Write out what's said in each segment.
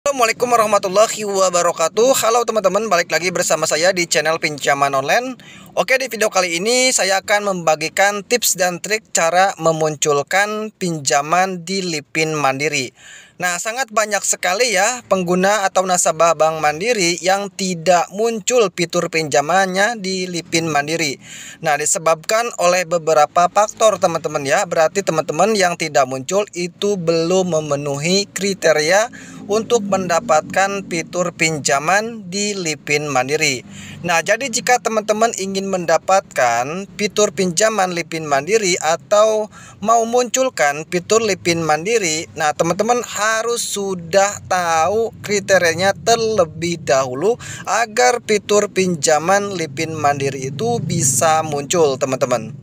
Assalamualaikum warahmatullahi wabarakatuh. Halo teman-teman, balik lagi bersama saya di channel pinjaman online. Oke, di video kali ini saya akan membagikan tips dan trik cara memunculkan pinjaman di Lipin Mandiri. Nah, sangat banyak sekali ya pengguna atau nasabah Bank Mandiri yang tidak muncul fitur pinjamannya di Lipin Mandiri. Nah, disebabkan oleh beberapa faktor teman-teman ya. Berarti teman-teman yang tidak muncul itu belum memenuhi kriteria untuk mendapatkan fitur pinjaman di Lipin Mandiri. Nah, jadi jika teman-teman ingin mendapatkan fitur pinjaman Lipin Mandiri atau mau munculkan fitur Lipin Mandiri, nah teman-teman harus sudah tahu kriterianya terlebih dahulu agar fitur pinjaman Lipin Mandiri itu bisa muncul, teman-teman.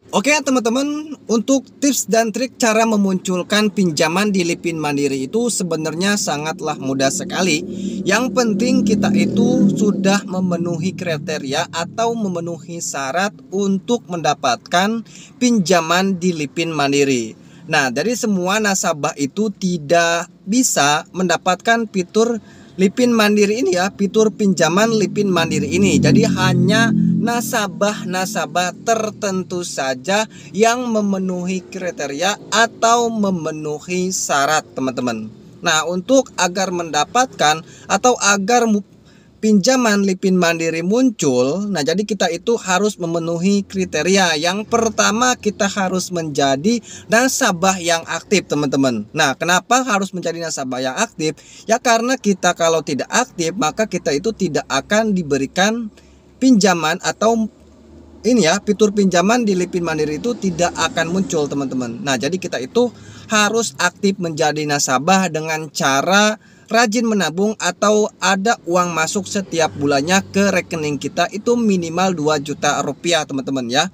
Oke teman-teman, untuk tips dan trik cara memunculkan pinjaman di Lipin Mandiri itu sebenarnya sangatlah mudah sekali. Yang penting kita itu sudah memenuhi kriteria atau memenuhi syarat untuk mendapatkan pinjaman di Lipin Mandiri. Nah, dari semua nasabah itu tidak bisa mendapatkan fitur Lipin Mandiri ini ya, fitur pinjaman Lipin Mandiri ini. Jadi hanya nasabah-nasabah tertentu saja yang memenuhi kriteria atau memenuhi syarat, teman-teman. Nah, untuk agar mendapatkan atau agar pinjaman Lipin Mandiri muncul, nah jadi kita itu harus memenuhi kriteria. Yang pertama, kita harus menjadi nasabah yang aktif, teman-teman. Nah, kenapa harus menjadi nasabah yang aktif? Ya karena kita kalau tidak aktif, maka kita itu tidak akan diberikan pinjaman atau ini ya, fitur pinjaman di Lipin Mandiri itu tidak akan muncul, teman-teman. Nah, jadi kita itu harus aktif menjadi nasabah dengan cara rajin menabung atau ada uang masuk setiap bulannya ke rekening kita itu minimal 2 juta rupiah, teman-teman ya.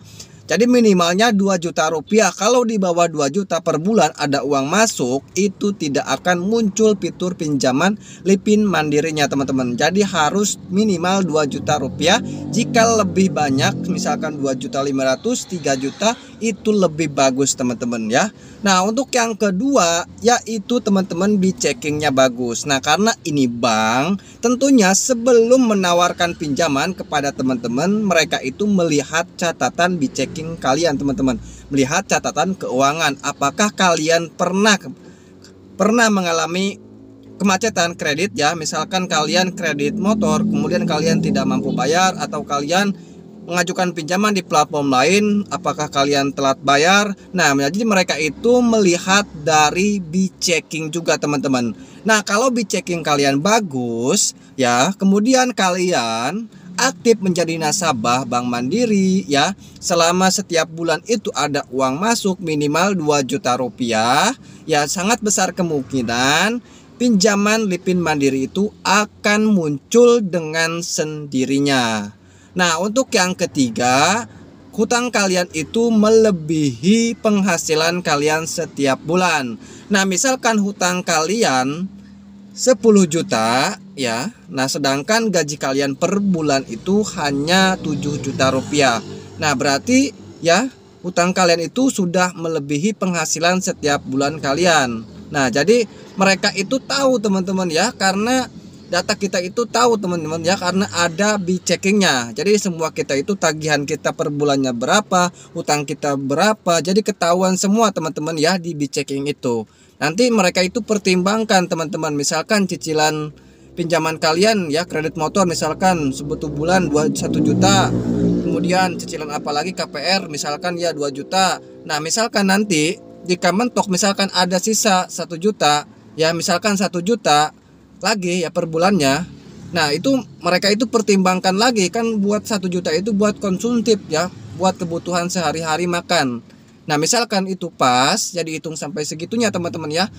Jadi minimalnya 2 juta rupiah. Kalau di bawah 2 juta per bulan ada uang masuk, itu tidak akan muncul fitur pinjaman Lipin Mandirinya, teman-teman. Jadi harus minimal 2 juta rupiah. Jika lebih banyak, misalkan 2.500.000, 3 juta, itu lebih bagus, teman-teman ya. Nah, untuk yang kedua yaitu teman-teman B-checkingnya bagus. Nah, karena ini bank, tentunya sebelum menawarkan pinjaman kepada teman-teman, mereka itu melihat catatan B-checking kalian, teman-teman. Melihat catatan keuangan. Apakah kalian pernah mengalami kemacetan kredit ya? Misalkan kalian kredit motor, kemudian kalian tidak mampu bayar, atau kalian mengajukan pinjaman di platform lain, apakah kalian telat bayar? Nah, jadi mereka itu melihat dari B-checking juga, teman-teman. Nah, kalau B-checking kalian bagus ya, kemudian kalian aktif menjadi nasabah Bank Mandiri ya, selama setiap bulan itu ada uang masuk minimal 2 juta rupiah, ya sangat besar kemungkinan pinjaman Lipin Mandiri itu akan muncul dengan sendirinya. Nah, untuk yang ketiga, hutang kalian itu melebihi penghasilan kalian setiap bulan. Nah, misalkan hutang kalian 10 juta ya. Nah, sedangkan gaji kalian per bulan itu hanya 7 juta rupiah. Nah, berarti ya hutang kalian itu sudah melebihi penghasilan setiap bulan kalian. Nah, jadi mereka itu tahu, teman-teman ya, karena data kita itu tahu, teman-teman ya, karena ada B-checkingnya. Jadi semua kita itu tagihan kita per bulannya berapa, hutang kita berapa, jadi ketahuan semua, teman-teman ya, di B-checking itu. Nanti mereka itu pertimbangkan, teman-teman. Misalkan cicilan pinjaman kalian ya, kredit motor misalkan sebutu bulan 1 juta, kemudian cicilan apalagi KPR misalkan ya 2 juta. Nah, misalkan nanti jika mentok misalkan ada sisa 1 juta ya, misalkan 1 juta lagi ya per bulannya. Nah, itu mereka itu pertimbangkan lagi kan, buat 1 juta itu buat konsumtif ya, buat kebutuhan sehari-hari makan. Nah, misalkan itu pas, jadi hitung sampai segitunya, teman-teman ya.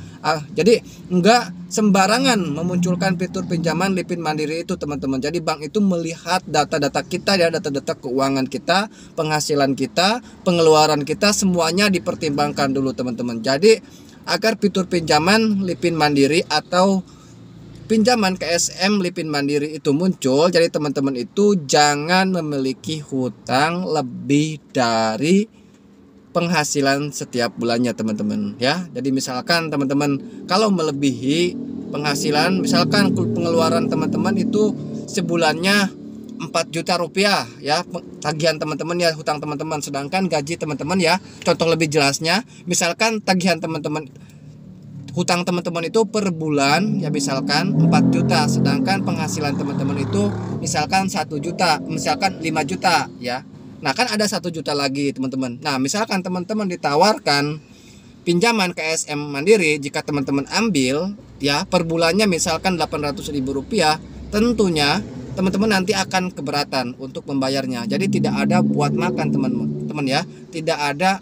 Jadi enggak sembarangan memunculkan fitur pinjaman Lipin Mandiri itu, teman-teman. Jadi bank itu melihat data-data kita ya, data-data keuangan kita, penghasilan kita, pengeluaran kita, semuanya dipertimbangkan dulu, teman-teman. Jadi agar fitur pinjaman Lipin Mandiri atau pinjaman KSM Lipin Mandiri itu muncul, jadi teman-teman itu jangan memiliki hutang lebih dari penghasilan setiap bulannya, teman-teman ya. Jadi misalkan teman-teman kalau melebihi penghasilan, misalkan pengeluaran teman-teman itu sebulannya 4 juta rupiah ya, tagihan teman-teman ya, hutang teman-teman, sedangkan gaji teman-teman ya. Contoh lebih jelasnya, misalkan tagihan teman-teman, hutang teman-teman itu per bulan ya misalkan 4 juta, sedangkan penghasilan teman-teman itu misalkan 1 juta, misalkan 5 juta ya. Nah kan ada 1 juta lagi teman-teman. Nah misalkan teman-teman ditawarkan pinjaman ke KSM Mandiri, jika teman-teman ambil ya per bulannya misalkan 800.000 rupiah, tentunya teman-teman nanti akan keberatan untuk membayarnya. Jadi tidak ada buat makan teman-teman ya, tidak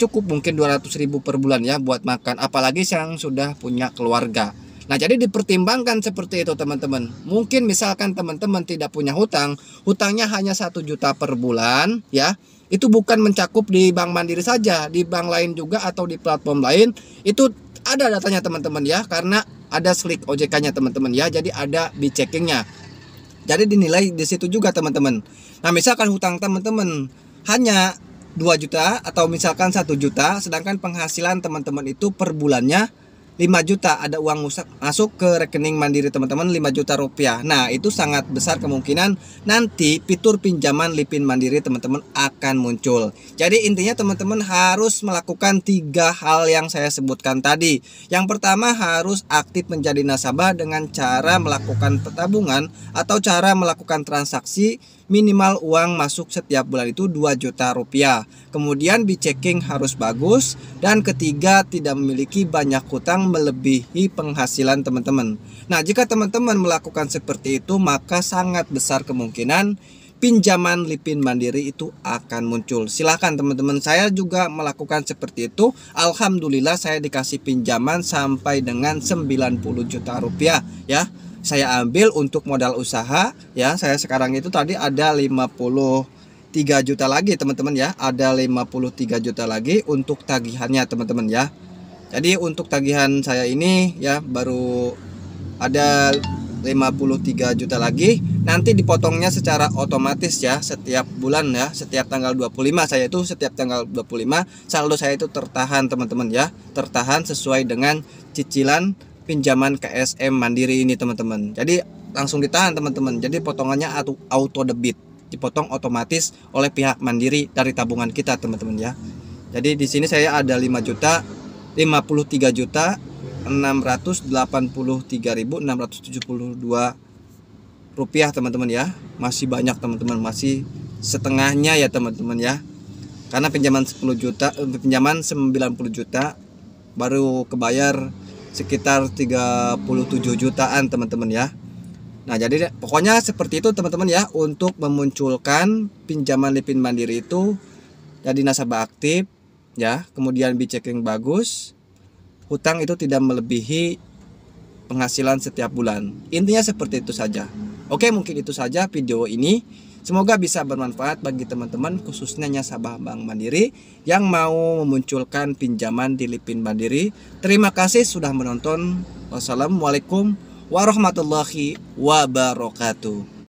cukup mungkin 200.000 per bulan ya buat makan, apalagi yang sudah punya keluarga. Nah jadi dipertimbangkan seperti itu teman-teman. Mungkin misalkan teman-teman tidak punya hutang, hutangnya hanya 1 juta per bulan ya, itu bukan mencakup di Bank Mandiri saja, di bank lain juga atau di platform lain itu ada datanya teman-teman ya, karena ada slik OJK-nya teman-teman ya, jadi ada B-checkingnya. Jadi dinilai di situ juga teman-teman. Nah misalkan hutang teman-teman hanya 2 juta atau misalkan 1 juta, sedangkan penghasilan teman-teman itu per bulannya 5 juta, ada uang masuk ke rekening Mandiri teman-teman 5 juta rupiah. Nah itu sangat besar kemungkinan nanti fitur pinjaman Lipin Mandiri teman-teman akan muncul. Jadi intinya teman-teman harus melakukan 3 hal yang saya sebutkan tadi. Yang pertama harus aktif menjadi nasabah dengan cara melakukan tabungan atau cara melakukan transaksi minimal uang masuk setiap bulan itu 2 juta rupiah. Kemudian B-checking harus bagus. Dan ketiga, tidak memiliki banyak hutang melebihi penghasilan teman-teman. Nah jika teman-teman melakukan seperti itu, maka sangat besar kemungkinan pinjaman Lipin Mandiri itu akan muncul. Silahkan teman-teman, saya juga melakukan seperti itu. Alhamdulillah saya dikasih pinjaman sampai dengan 90 juta rupiah ya. Saya ambil untuk modal usaha ya. Saya sekarang itu tadi ada 53 juta lagi teman-teman ya. Ada 53 juta lagi untuk tagihannya teman-teman ya. Jadi untuk tagihan saya ini ya baru ada 53 juta lagi. Nanti dipotongnya secara otomatis ya setiap bulan ya. Setiap tanggal 25 saya itu setiap tanggal 25 saldo saya itu tertahan teman-teman ya. Tertahan sesuai dengan cicilan pinjaman KSM Mandiri ini teman-teman. Jadi langsung ditahan teman-teman. Jadi potongannya auto debit, dipotong otomatis oleh pihak Mandiri dari tabungan kita teman-teman ya. Jadi di sini saya ada 53 juta 683.672 rupiah teman-teman ya. Masih banyak teman-teman, masih setengahnya ya teman-teman ya. Karena pinjaman 10 juta, pinjaman 90 juta baru kebayar sekitar 37 jutaan teman-teman ya. Nah jadi pokoknya seperti itu teman-teman ya, untuk memunculkan pinjaman Lipin Mandiri itu jadi nasabah aktif ya, kemudian B-checking bagus, hutang itu tidak melebihi penghasilan setiap bulan. Intinya seperti itu saja. Oke, mungkin itu saja video ini. Semoga bisa bermanfaat bagi teman-teman, khususnya nasabah Bank Mandiri yang mau memunculkan pinjaman di Lipin Mandiri. Terima kasih sudah menonton. Wassalamualaikum warahmatullahi wabarakatuh.